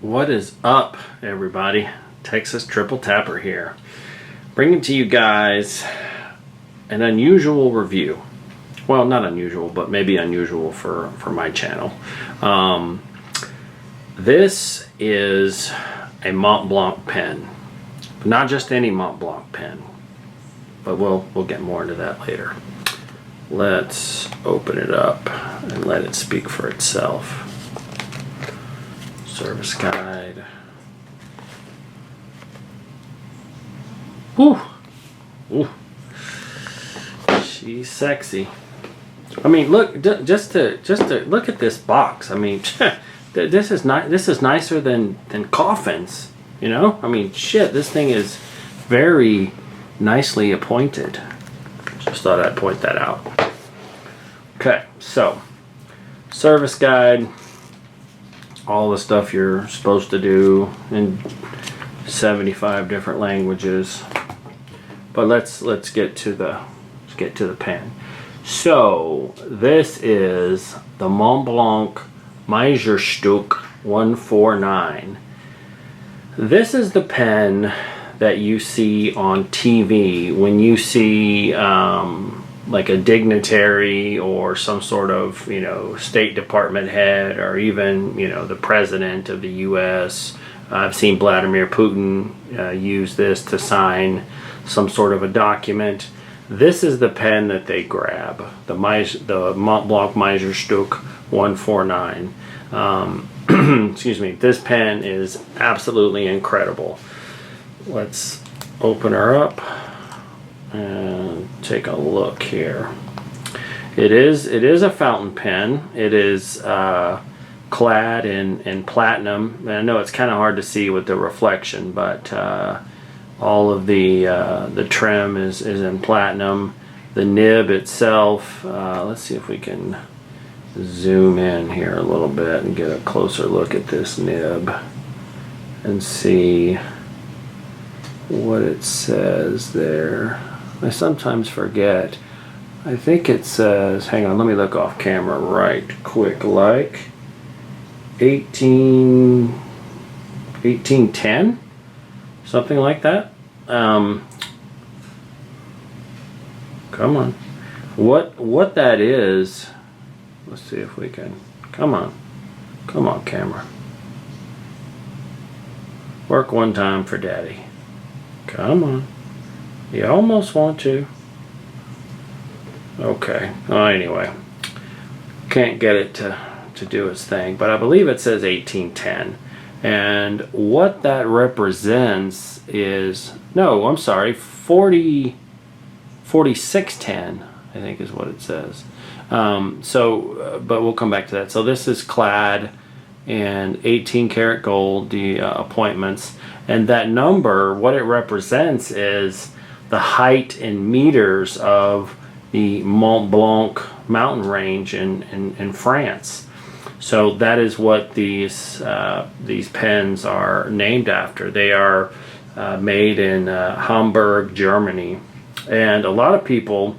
What is up, everybody? Texas Triple Tapper here, bringing to you guys an unusual review. Well, not unusual, but maybe unusual for my channel. This is a Montblanc pen, but not just any Montblanc pen, but we'll get more into that later. Let's open it up and let it speak for itself. Service guide. Whew. Ooh. She's sexy. I mean, look, just to look at this box. I mean, this is nicer than coffins. You know, I mean, shit, this thing is very nicely appointed. Just thought I'd point that out. Okay, so service guide. All the stuff you're supposed to do in 75 different languages, but let's get to the pen. So this is the Montblanc Meisterstuck 149. This is the pen that you see on TV when you see like a dignitary or some sort of, you know, State Department head, or even, you know, the president of the U.S. I've seen Vladimir Putin use this to sign some sort of a document. This is the pen that they grab, the Montblanc Meisterstuck 149. Excuse me. This pen is absolutely incredible. Let's open her up and take a look here. It is a fountain pen. It is clad in platinum. And I know it's kind of hard to see with the reflection, but all of the trim is in platinum. The nib itself, let's see if we can zoom in here a little bit and get a closer look at this nib and see what it says there. I sometimes forget. I think it says, hang on, let me look off camera right quick, like 1810, something like that. Come on. What that is, let's see if we can, come on camera. Work one time for daddy. Come on. You almost want to. Okay. Oh, anyway. Can't get it to do its thing. But I believe it says 1810. And what that represents is... No, I'm sorry. 4610, I think is what it says. But we'll come back to that. So this is clad in 18 karat gold, the appointments. And that number, what it represents is the height in meters of the Montblanc mountain range in France. So that is what these pens are named after. They are made in Hamburg, Germany. And a lot of people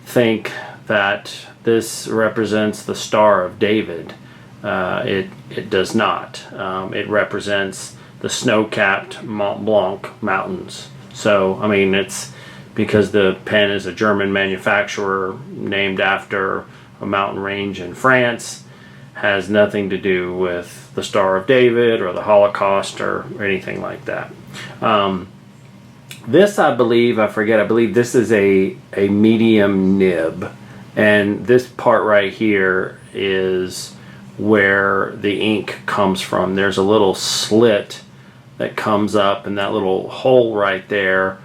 think that this represents the Star of David. It does not. It represents the snow-capped Montblanc mountains. So, I mean, it's because the pen is a German manufacturer named after a mountain range in France, has nothing to do with the Star of David or the Holocaust or anything like that. This, I believe this is a medium nib, and this part right here is where the ink comes from. There's a little slit that comes up, and that little hole right there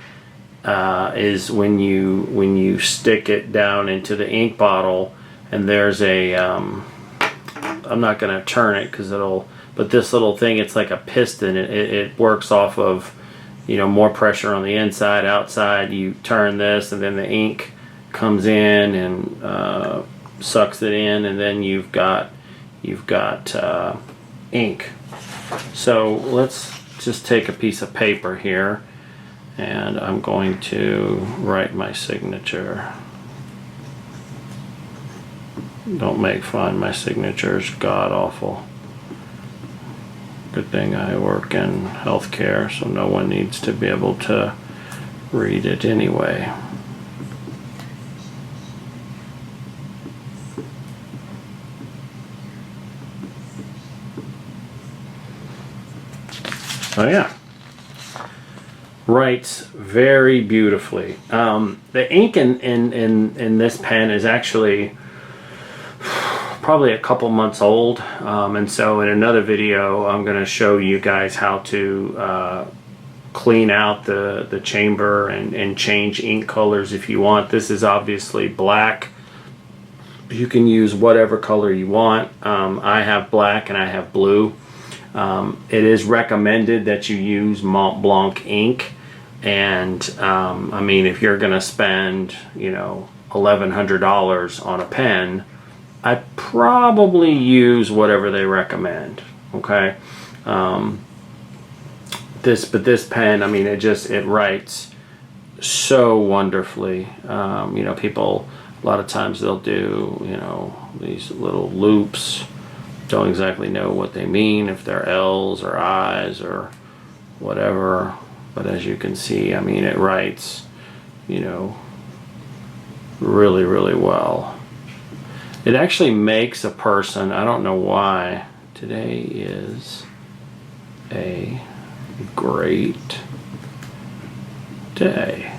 is when you stick it down into the ink bottle, and there's a I'm not going to turn it but this little thing, it's like a piston. It works off of, you know, more pressure on the inside, outside. You turn this, and then the ink comes in and sucks it in, and then you've got ink. So let's just take a piece of paper here, and I'm going to write my signature. Don't make fun, my signature is god awful. Good thing I work in healthcare, so no one needs to be able to read it anyway. Oh yeah, writes very beautifully. The ink in this pen is actually probably a couple months old, and so in another video I'm going to show you guys how to clean out the chamber and change ink colors if you want. This is obviously black. You can use whatever color you want. I have black and I have blue. It is recommended that you use Montblanc ink, and I mean, if you're gonna spend, you know, $1,100 on a pen, I'd probably use whatever they recommend. Okay, this pen, I mean, it writes so wonderfully. You know, people a lot of times they'll do, you know, these little loops. Don't exactly know what they mean, if they're L's or I's or whatever, but as you can see, I mean, it writes, you know, really, really well. It actually makes a person, I don't know why, today is a great day.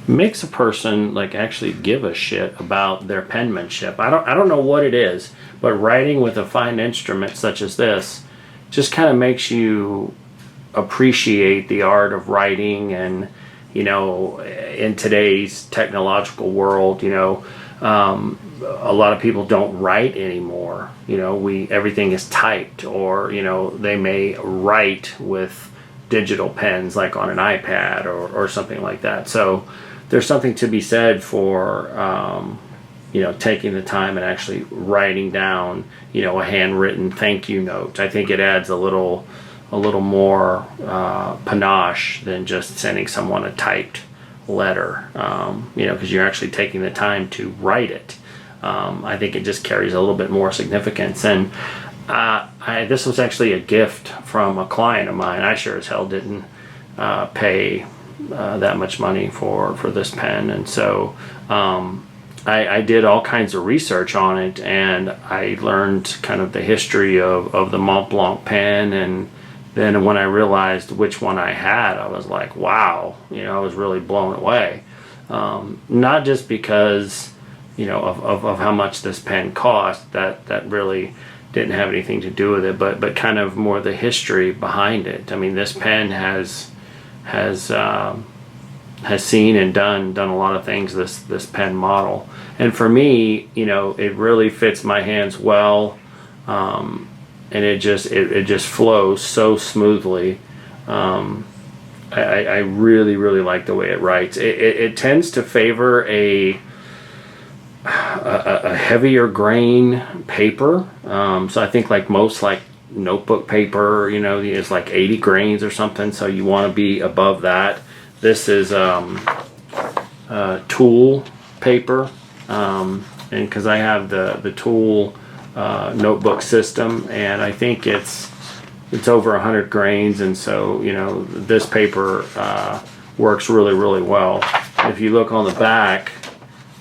Makes a person like actually give a shit about their penmanship. I don't know what it is, but writing with a fine instrument such as this just kind of makes you appreciate the art of writing. And you know, in today's technological world, you know, a lot of people don't write anymore. You know, everything is typed, or you know, they may write with digital pens like on an iPad or something like that. So there's something to be said for you know, taking the time and actually writing down, you know, a handwritten thank you note. I think it adds a little more panache than just sending someone a typed letter. You know, because you're actually taking the time to write it. I think it just carries a little bit more significance. And this was actually a gift from a client of mine. I sure as hell didn't pay that much money for this pen, and so I did all kinds of research on it, and I learned kind of the history of the Montblanc pen. And then when I realized which one I had, I was like, wow, you know, I was really blown away. Not just because, you know, of how much this pen cost, that really didn't have anything to do with it, but kind of more the history behind it. I mean, this pen has seen and done a lot of things, this pen model. And for me, you know, it really fits my hands well, and it just flows so smoothly. I really, really like the way it writes. It tends to favor a heavier grain paper. So I think like most like notebook paper, you know, is like 80 grains or something. So you want to be above that. This is tool paper, and because I have the tool notebook system, and I think it's over 100 grains, and so you know, this paper works really, really well. If you look on the back,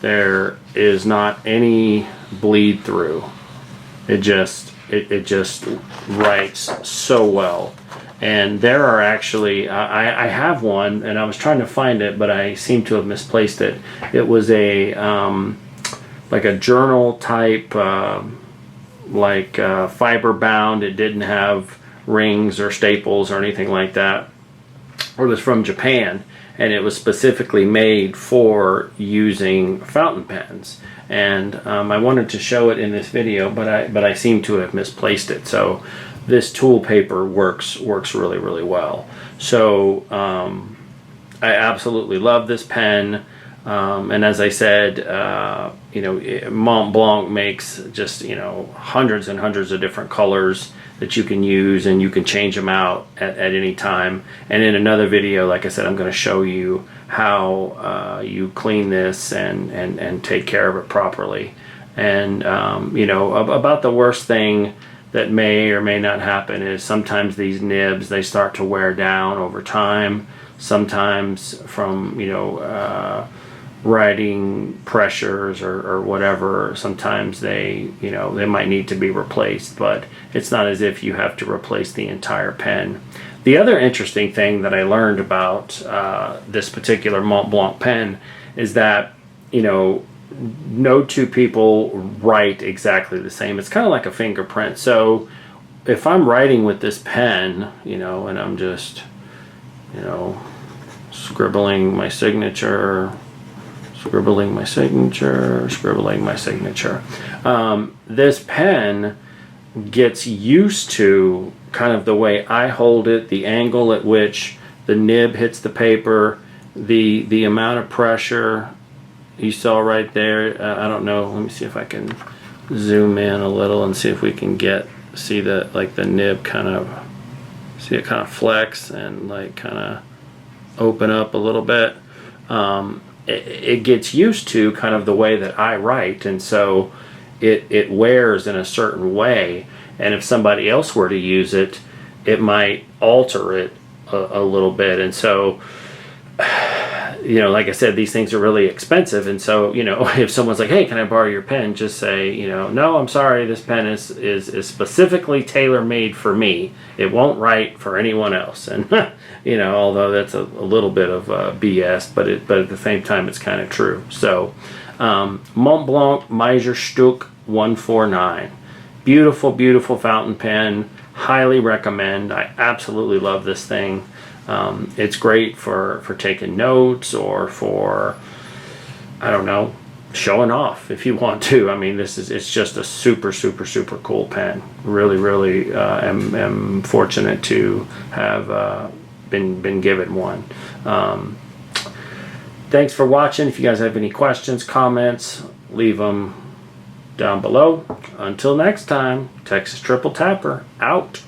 there is not any bleed through. It just writes so well. And there are actually, I have one, and I was trying to find it, but I seem to have misplaced it. It was a like a journal type, fiber bound. It didn't have rings or staples or anything like that. It was from Japan, and it was specifically made for using fountain pens. And I wanted to show it in this video, but I seem to have misplaced it. So this tool paper works really, really well. So I absolutely love this pen. And as I said, you know, Montblanc makes just, you know, hundreds and hundreds of different colors that you can use, and you can change them out at any time. And in another video, like I said, I'm going to show you how you clean this and take care of it properly. And you know, about the worst thing that may or may not happen is sometimes these nibs, they start to wear down over time. Sometimes from, writing pressures or whatever, sometimes they might need to be replaced, but it's not as if you have to replace the entire pen. The other interesting thing that I learned about this particular Montblanc pen is that, no two people write exactly the same. It's kind of like a fingerprint. So if I'm writing with this pen, and I'm just, scribbling my signature, this pen gets used to kind of the way I hold it, the angle at which the nib hits the paper, the amount of pressure you saw right there. I don't know, let me see if I can zoom in a little and see if we can see the nib kind of, see it kind of flex and kind of open up a little bit. It gets used to kind of the way that I write, and so it wears in a certain way, and if somebody else were to use it, it might alter it a little bit. And so like I said, these things are really expensive, and so if someone's like, hey, can I borrow your pen, just say, no, I'm sorry, this pen is specifically tailor-made for me. It won't write for anyone else. And although that's a little bit of BS, but at the same time it's kind of true. So Montblanc Meisterstuck 149, beautiful fountain pen, highly recommend. I absolutely love this thing. It's great for taking notes or for, I don't know, showing off if you want to. I mean, it's just a super cool pen. Really am fortunate to have been given one. Thanks for watching. If you guys have any questions, comments, leave them down below. Until next time, Texas Triple Tapper out.